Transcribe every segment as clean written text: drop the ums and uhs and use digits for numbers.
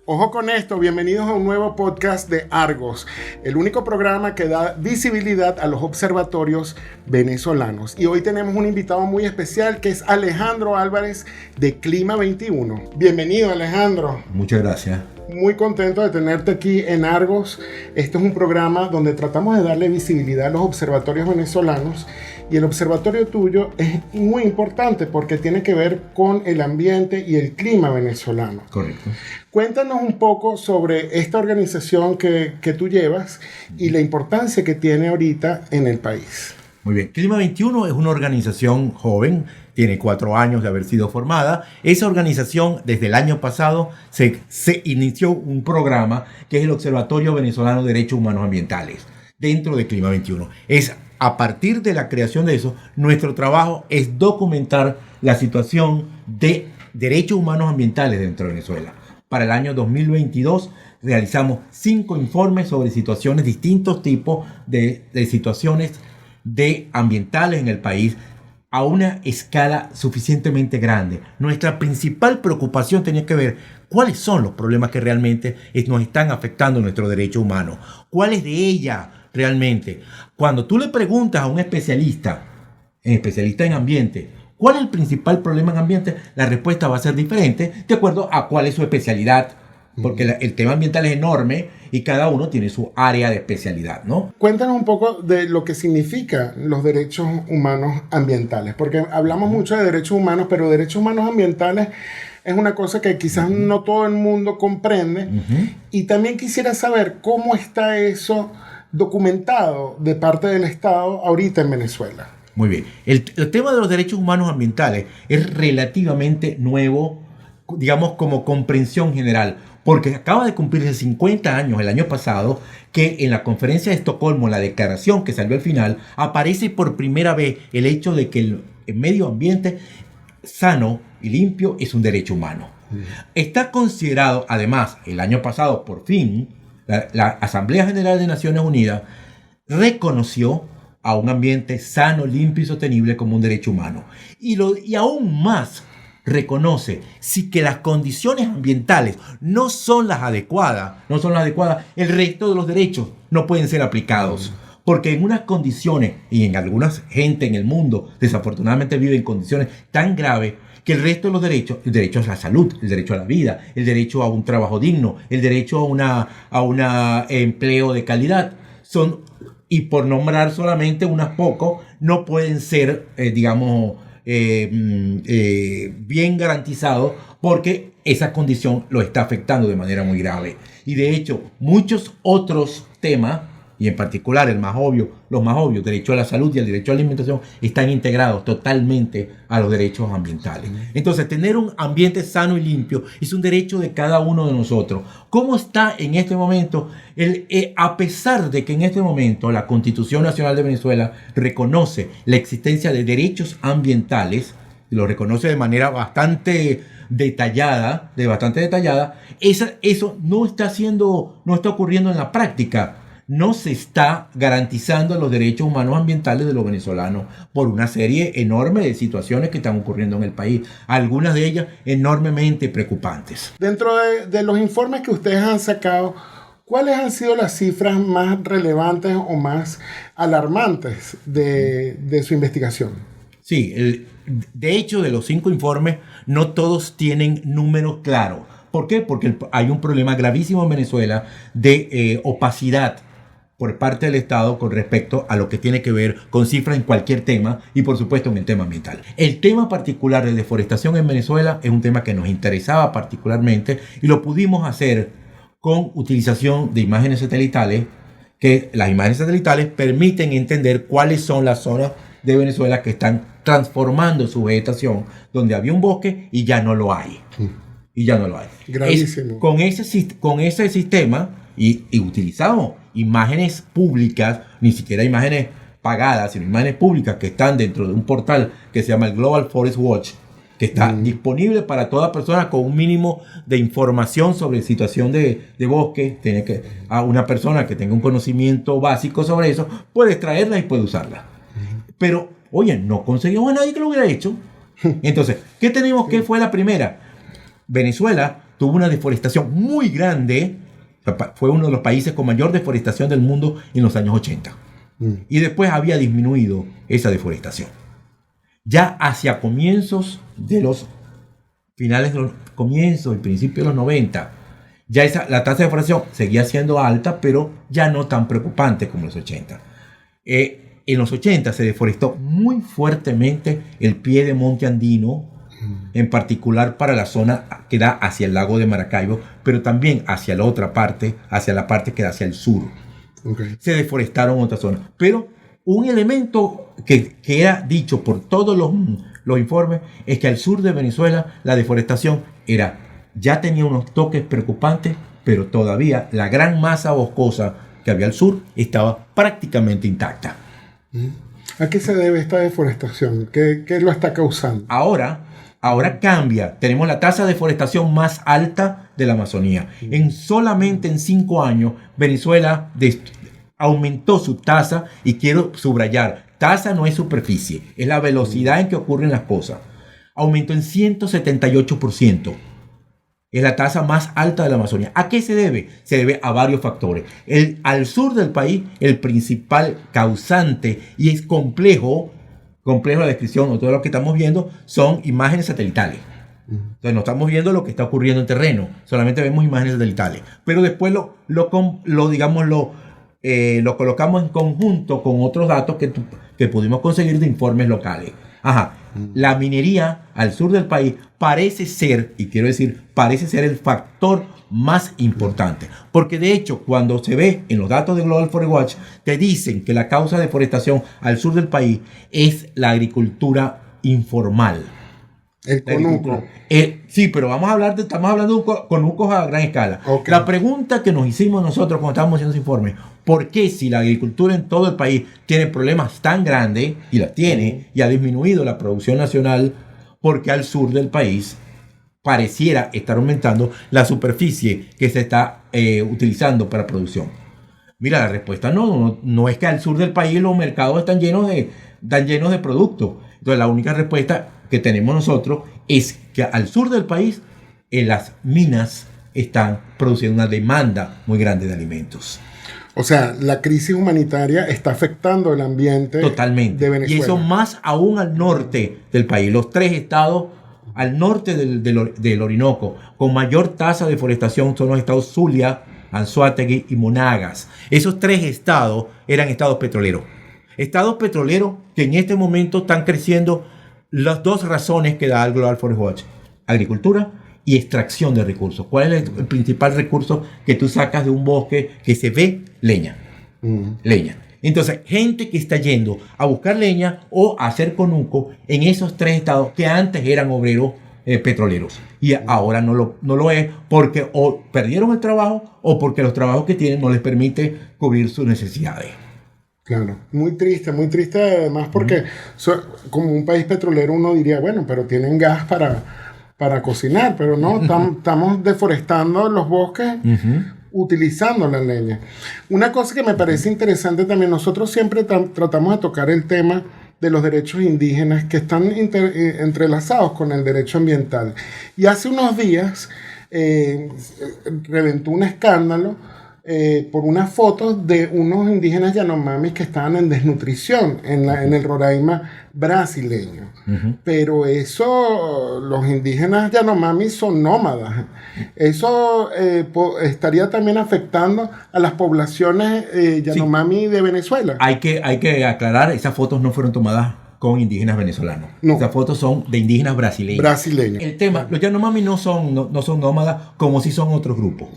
Ojo con esto, bienvenidos a un nuevo podcast de Argos, el único programa que da visibilidad a los observatorios venezolanos. Y hoy tenemos un invitado muy especial que es Alejandro Álvarez de Clima 21. Bienvenido, Alejandro. Muchas gracias. Muy contento de tenerte aquí en Argos. Este es un programa donde tratamos de darle visibilidad a los observatorios venezolanos. Y el observatorio tuyo es muy importante porque tiene que ver con el ambiente y el clima venezolano. Correcto. Cuéntanos un poco sobre esta organización que tú llevas y la importancia que tiene ahorita en el país. Muy bien. Clima 21 es una organización joven, tiene 4 años de haber sido formada. Esa organización, desde el año pasado, se inició un programa que es el Observatorio Venezolano de Derechos Humanos Ambientales, dentro de Clima 21. A partir de la creación de eso, nuestro trabajo es documentar la situación de derechos humanos ambientales dentro de Venezuela. Para el año 2022 realizamos 5 informes sobre situaciones, distintos tipos de situaciones ambientales en el país a una escala suficientemente grande. Nuestra principal preocupación tenía que ver cuáles son los problemas que realmente nos están afectando nuestros derechos humanos. ¿Cuáles de ellas realmente? Cuando tú le preguntas a un especialista en ambiente, ¿cuál es el principal problema en ambiente? La respuesta va a ser diferente de acuerdo a cuál es su especialidad, porque el tema ambiental es enorme y cada uno tiene su área de especialidad, ¿no? Cuéntanos un poco de lo que significan los derechos humanos ambientales, porque hablamos mucho de derechos humanos, pero derechos humanos ambientales es una cosa que quizás no todo el mundo comprende. Y también quisiera saber cómo está eso documentado de parte del Estado ahorita en Venezuela. Muy bien. El tema de los derechos humanos ambientales es relativamente nuevo, digamos, como comprensión general, porque acaba de cumplirse 50 años el año pasado que en la conferencia de Estocolmo, la declaración que salió al final, aparece por primera vez el hecho de que el medio ambiente sano y limpio es un derecho humano. Está considerado, además, el año pasado, por fin, la Asamblea General de Naciones Unidas reconoció a un ambiente sano, limpio y sostenible como un derecho humano. Y aún más reconoce que las condiciones ambientales no son las adecuadas, el resto de los derechos no pueden ser aplicados. Porque en unas condiciones, y en algunas gente en el mundo desafortunadamente vive en condiciones tan graves, que el resto de los derechos, el derecho a la salud, el derecho a la vida, el derecho a un trabajo digno, el derecho a un empleo de calidad, y por nombrar solamente unos pocos, no pueden ser, bien garantizados, porque esa condición lo está afectando de manera muy grave. Y de hecho, muchos otros temas, y en particular los más obvios, derecho a la salud y el derecho a la alimentación, están integrados totalmente a los derechos ambientales. Entonces, tener un ambiente sano y limpio es un derecho de cada uno de nosotros. ¿Cómo está en este momento? A pesar de que en este momento la Constitución Nacional de Venezuela reconoce la existencia de derechos ambientales, y lo reconoce de manera bastante detallada, eso no está ocurriendo en la práctica. No se está garantizando los derechos humanos ambientales de los venezolanos por una serie enorme de situaciones que están ocurriendo en el país, algunas de ellas enormemente preocupantes. Dentro de los informes que ustedes han sacado, ¿cuáles han sido las cifras más relevantes o más alarmantes de su investigación? Sí, de hecho, de los 5 informes, no todos tienen números claros. ¿Por qué? Porque hay un problema gravísimo en Venezuela de opacidad por parte del Estado con respecto a lo que tiene que ver con cifras en cualquier tema y por supuesto en el tema ambiental. El tema particular de deforestación en Venezuela es un tema que nos interesaba particularmente y lo pudimos hacer con utilización de imágenes satelitales, que las imágenes satelitales permiten entender cuáles son las zonas de Venezuela que están transformando su vegetación, donde había un bosque y ya no lo hay. Gravísimo. Con ese sistema y utilizamos imágenes públicas, ni siquiera imágenes pagadas, sino imágenes públicas que están dentro de un portal que se llama el Global Forest Watch, que está disponible para toda persona con un mínimo de información sobre situación de bosque. A una persona que tenga un conocimiento básico sobre eso puede extraerla y puede usarla. Pero, oye, no conseguimos a nadie que lo hubiera hecho. Entonces, ¿qué tenemos? ¿Qué fue la primera? Venezuela tuvo una deforestación muy grande. Fue uno de los países con mayor deforestación del mundo en los años 80. Y después había disminuido esa deforestación. Ya hacia comienzos de los finales de los comienzos y principios de los 90, ya la tasa de deforestación seguía siendo alta, pero ya no tan preocupante como en los 80. En los 80 se deforestó muy fuertemente el pie de monte andino, en particular para la zona que da hacia el lago de Maracaibo, pero también hacia la otra parte, hacia la parte que da hacia el sur. Okay. Se deforestaron otras zonas. Pero un elemento que era dicho por todos los informes es que al sur de Venezuela la deforestación ya tenía unos toques preocupantes, pero todavía la gran masa boscosa que había al sur estaba prácticamente intacta. ¿A qué se debe esta deforestación? ¿Qué lo está causando? Ahora cambia. Tenemos la tasa de deforestación más alta de la Amazonía. Solamente en 5 años, Venezuela aumentó su tasa, y quiero subrayar, tasa no es superficie, es la velocidad en que ocurren las cosas. Aumentó en 178%. Es la tasa más alta de la Amazonía. ¿A qué se debe? Se debe a varios factores. Al sur del país, el principal causante, y es complejo la descripción, o todo lo que estamos viendo son imágenes satelitales. Entonces no estamos viendo lo que está ocurriendo en terreno, solamente vemos imágenes satelitales. Pero después lo colocamos en conjunto con otros datos que pudimos conseguir de informes locales. La minería al sur del país parece ser el factor más importante. Porque de hecho, cuando se ve en los datos de Global Forest Watch, te dicen que la causa de deforestación al sur del país es la agricultura informal. El conuco. Sí, pero estamos hablando de conucos a gran escala. Okay. La pregunta que nos hicimos nosotros cuando estábamos haciendo ese informe: ¿por qué, si la agricultura en todo el país tiene problemas tan grandes, y las tiene, y ha disminuido la producción nacional, por qué al sur del país pareciera estar aumentando la superficie que se está utilizando para producción? Mira, la respuesta no es que al sur del país los mercados están llenos de productos. Entonces la única respuesta que tenemos nosotros es que al sur del país las minas están produciendo una demanda muy grande de alimentos. O sea, la crisis humanitaria está afectando el ambiente totalmente de Venezuela. Y eso más aún al norte del país. Los 3 estados al norte del Orinoco con mayor tasa de deforestación son los estados Zulia, Anzoátegui y Monagas. Esos 3 estados eran estados petroleros. Estados petroleros que en este momento están creciendo. Las 2 razones que da el Global Forest Watch: agricultura y extracción de recursos. ¿Cuál es el principal recurso que tú sacas de un bosque que se ve? Leña. Leña. Entonces, gente que está yendo a buscar leña o a hacer conuco en esos 3 estados que antes eran obreros petroleros. Y ahora no lo es, porque o perdieron el trabajo o porque los trabajos que tienen no les permite cubrir sus necesidades. Claro, muy triste además, porque como un país petrolero uno diría, bueno, pero tienen gas para cocinar, pero no, estamos deforestando los bosques utilizando la leña. Una cosa que me parece interesante también, nosotros siempre tratamos de tocar el tema de los derechos indígenas que están entrelazados con el derecho ambiental. Y hace unos días reventó un escándalo por unas fotos de unos indígenas Yanomamis que estaban en desnutrición en el Roraima brasileño. Pero los indígenas Yanomamis son nómadas. Eso estaría también afectando a las poblaciones Yanomami de Venezuela. Hay que aclarar, esas fotos no fueron tomadas con indígenas venezolanos. No. Esas fotos son de indígenas brasileños. El tema, los Yanomami no son nómadas como si son otros grupos.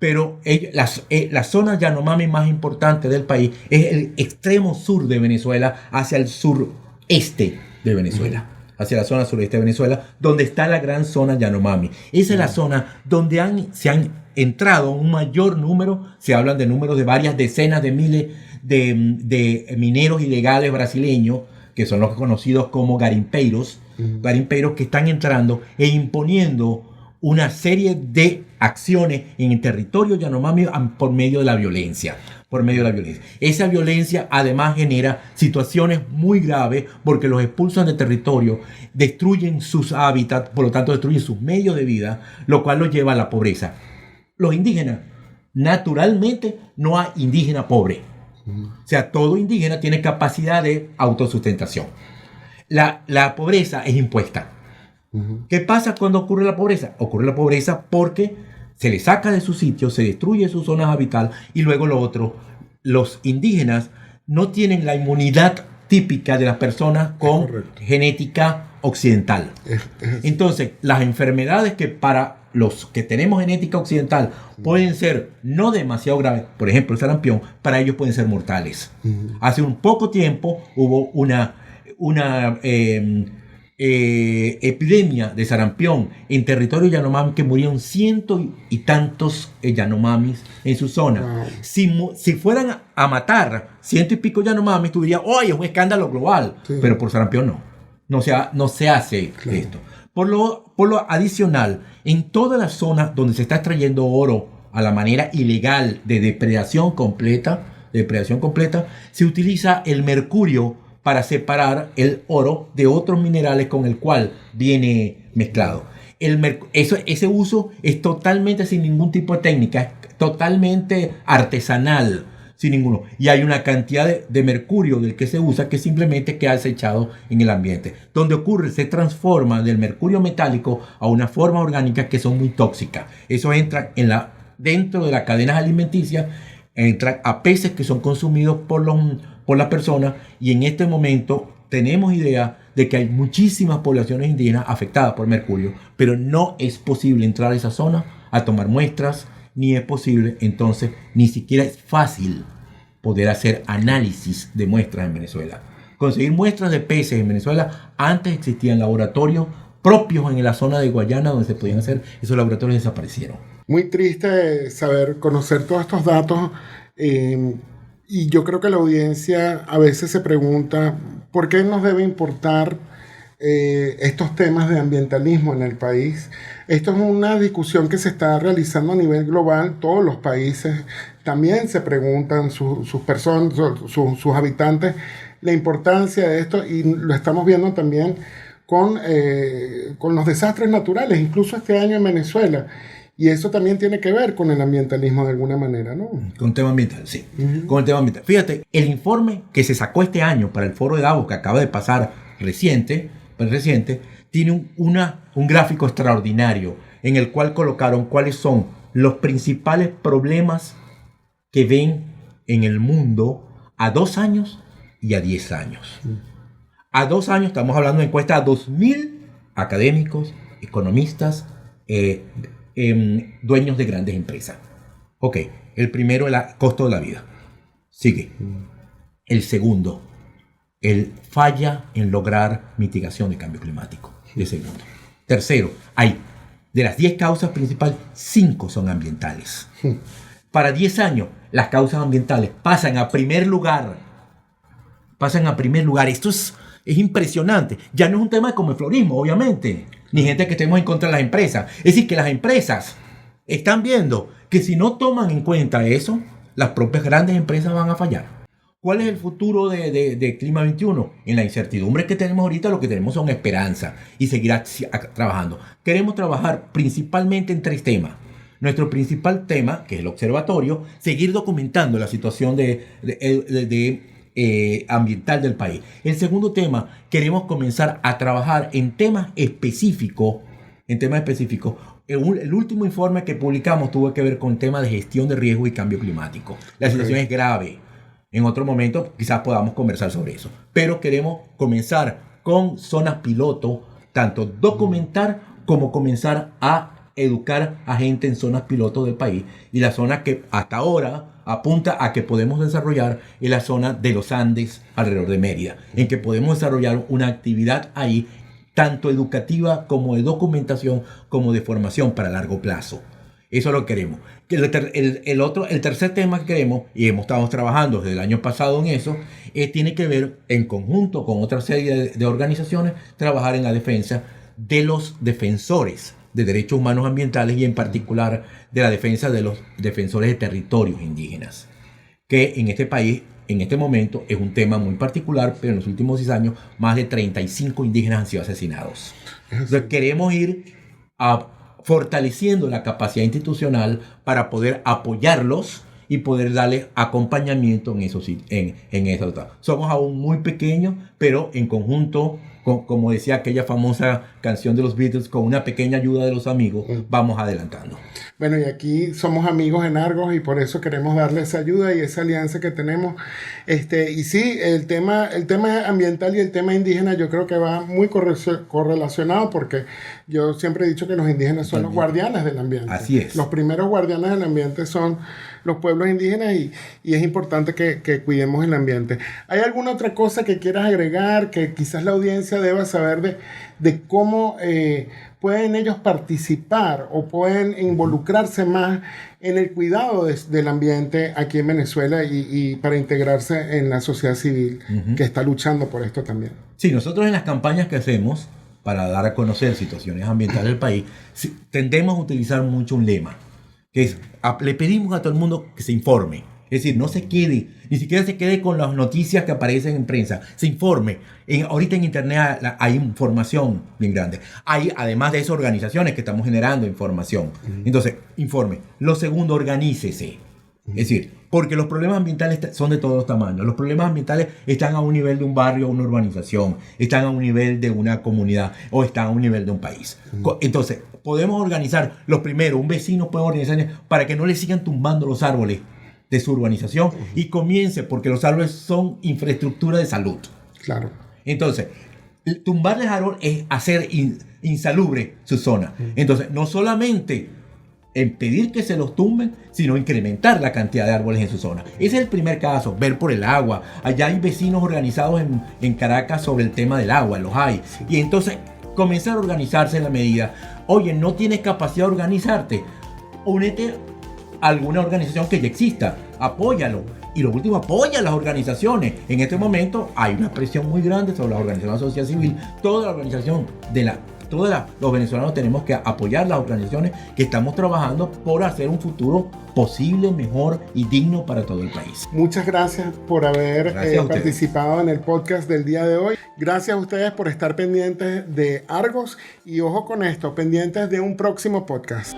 Pero la zona Yanomami más importante del país es el extremo sur de Venezuela, hacia el sureste de Venezuela. Hacia la zona sureste de Venezuela, donde está la gran zona Yanomami. Esa es la zona donde se han entrado un mayor número, se hablan de números de varias decenas de miles de mineros ilegales brasileños, que son los conocidos como garimpeiros, garimpeiros que están entrando e imponiendo una serie de acciones en el territorio Yanomami por medio de la violencia. Por medio de la violencia. Esa violencia además genera situaciones muy graves porque los expulsan del territorio, destruyen sus hábitats, por lo tanto destruyen sus medios de vida, lo cual los lleva a la pobreza. Los indígenas, naturalmente no hay indígena pobre. O sea, todo indígena tiene capacidad de autosustentación. La pobreza es impuesta. ¿Qué pasa cuando ocurre la pobreza? Ocurre la pobreza porque se le saca de su sitio, se destruye sus zonas habitables y luego lo otro, los indígenas no tienen la inmunidad típica de las personas con genética occidental. Entonces, las enfermedades que para los que tenemos genética occidental pueden ser no demasiado graves, por ejemplo el sarampión, para ellos pueden ser mortales. Hace un poco tiempo hubo una epidemia de sarampión en territorio Yanomami que murieron cientos y tantos Yanomamis en su zona. Si fueran a matar ciento y pico Yanomamis, tú dirías, oye, es un escándalo global. Pero por sarampión no se hace esto. Por lo adicional, en toda la zona donde se está extrayendo oro a la manera ilegal de depredación completa, se utiliza el mercurio para separar el oro de otros minerales con el cual viene mezclado. Ese uso es totalmente sin ningún tipo de técnica, es totalmente artesanal, sin ninguno. Y hay una cantidad de mercurio del que se usa que simplemente queda desechado en el ambiente. Donde ocurre, se transforma del mercurio metálico a una forma orgánica que son muy tóxicas. Eso entra dentro de las cadenas alimenticias, entra a peces que son consumidos por la persona, y en este momento tenemos idea de que hay muchísimas poblaciones indígenas afectadas por mercurio, pero no es posible entrar a esa zona a tomar muestras, ni es posible, entonces, ni siquiera es fácil poder hacer análisis de muestras en Venezuela. Conseguir muestras de peces en Venezuela, antes existían laboratorios propios en la zona de Guayana donde se podían hacer, esos laboratorios desaparecieron. Muy triste conocer todos estos datos. Y yo creo que la audiencia a veces se pregunta por qué nos debe importar estos temas de ambientalismo en el país. Esto es una discusión que se está realizando a nivel global. Todos los países también se preguntan, sus personas, sus habitantes, la importancia de esto, y lo estamos viendo también con los desastres naturales, incluso este año en Venezuela. Y eso también tiene que ver con el ambientalismo de alguna manera, ¿no? Con el tema ambiental, sí. Con el tema ambiental. Fíjate, el informe que se sacó este año para el Foro de Davos, que acaba de pasar reciente, tiene un gráfico extraordinario en el cual colocaron cuáles son los principales problemas que ven en el mundo a 2 años y a 10 años. A 2 años estamos hablando de encuesta a 2.000 académicos, economistas, dueños de grandes empresas. Ok, el primero, el costo de la vida. Sigue. El segundo, el falla en lograr mitigación de cambio climático. De segundo. Tercero, de las 10 causas principales, 5 son ambientales. Para 10 años, las causas ambientales pasan a primer lugar. Esto es impresionante. Ya no es un tema de comeflorismo, obviamente, ni gente que estemos en contra de las empresas. Es decir, que las empresas están viendo que si no toman en cuenta eso, las propias grandes empresas van a fallar. ¿Cuál es el futuro de Clima 21? En la incertidumbre que tenemos ahorita, lo que tenemos son esperanza y seguir trabajando. Queremos trabajar principalmente en 3 temas. Nuestro principal tema, que es el observatorio, seguir documentando la situación ambiental del país. El segundo tema, queremos comenzar a trabajar en temas específicos. El último informe que publicamos tuvo que ver con temas de gestión de riesgo y cambio climático. La situación es grave. En otro momento quizás podamos conversar sobre eso. Pero queremos comenzar con zonas piloto, tanto documentar como comenzar a educar a gente en zonas piloto del país. Y la zona que hasta ahora apunta a que podemos desarrollar es la zona de los Andes alrededor de Mérida, en que podemos desarrollar una actividad ahí, tanto educativa como de documentación, como de formación para largo plazo. Eso es lo que queremos. El tercer tema que queremos, y estamos trabajando desde el año pasado en eso, tiene que ver, en conjunto con otra serie de organizaciones, trabajar en la defensa de los defensores de derechos humanos ambientales y en particular de la defensa de los defensores de territorios indígenas, que en este país, en este momento, es un tema muy particular, pero en los últimos 10 años más de 35 indígenas han sido asesinados. Entonces queremos ir fortaleciendo la capacidad institucional para poder apoyarlos y poder darles acompañamiento en eso. Somos aún muy pequeños, pero en conjunto, como decía aquella famosa canción de los Beatles, con una pequeña ayuda de los amigos, vamos adelantando. Bueno, y aquí somos amigos en Argos y por eso queremos darle esa ayuda y esa alianza que tenemos. Y sí, el tema ambiental y el tema indígena yo creo que va muy correlacionado, porque yo siempre he dicho que los indígenas son los guardianes del ambiente. Así es. Los primeros guardianes del ambiente son los pueblos indígenas y es importante que cuidemos el ambiente. ¿Hay alguna otra cosa que quieras agregar que quizás la audiencia deba saber de cómo pueden ellos participar o pueden involucrarse más en el cuidado del ambiente aquí en Venezuela y para integrarse en la sociedad civil que está luchando por esto también? Sí, nosotros en las campañas que hacemos para dar a conocer situaciones ambientales del país, tendemos a utilizar mucho un lema, que es, le pedimos a todo el mundo que se informe. Es decir, no se quede, ni siquiera se quede con las noticias que aparecen en prensa. Se informe. Ahorita en internet hay información bien grande. Hay, además de esas, organizaciones que estamos generando información. Entonces, informe. Lo segundo, organícese. Es decir, porque los problemas ambientales son de todos los tamaños. Los problemas ambientales están a un nivel de un barrio, una urbanización, están a un nivel de una comunidad o están a un nivel de un país. Entonces, podemos organizar, los primeros, un vecino puede organizar para que no le sigan tumbando los árboles de su urbanización y comience, porque los árboles son infraestructura de salud. Claro. Entonces, tumbarles árboles es hacer insalubre su zona. Entonces, no solamente impedir que se los tumben, sino incrementar la cantidad de árboles en su zona. Ese es el primer caso, ver por el agua. Allá hay vecinos organizados en Caracas sobre el tema del agua, los hay. Sí. Y entonces, comenzar a organizarse en la medida. Oye, no tienes capacidad de organizarte, únete a alguna organización que ya exista, apóyalo. Y lo último, apoya a las organizaciones. En este momento hay una presión muy grande sobre las organizaciones de la sociedad civil. Toda la organización los venezolanos tenemos que apoyar las organizaciones que estamos trabajando por hacer un futuro posible, mejor y digno para todo el país. Muchas gracias por haber participado en el podcast del día de hoy. Gracias a ustedes por estar pendientes de Argos y ojo con esto, pendientes de un próximo podcast.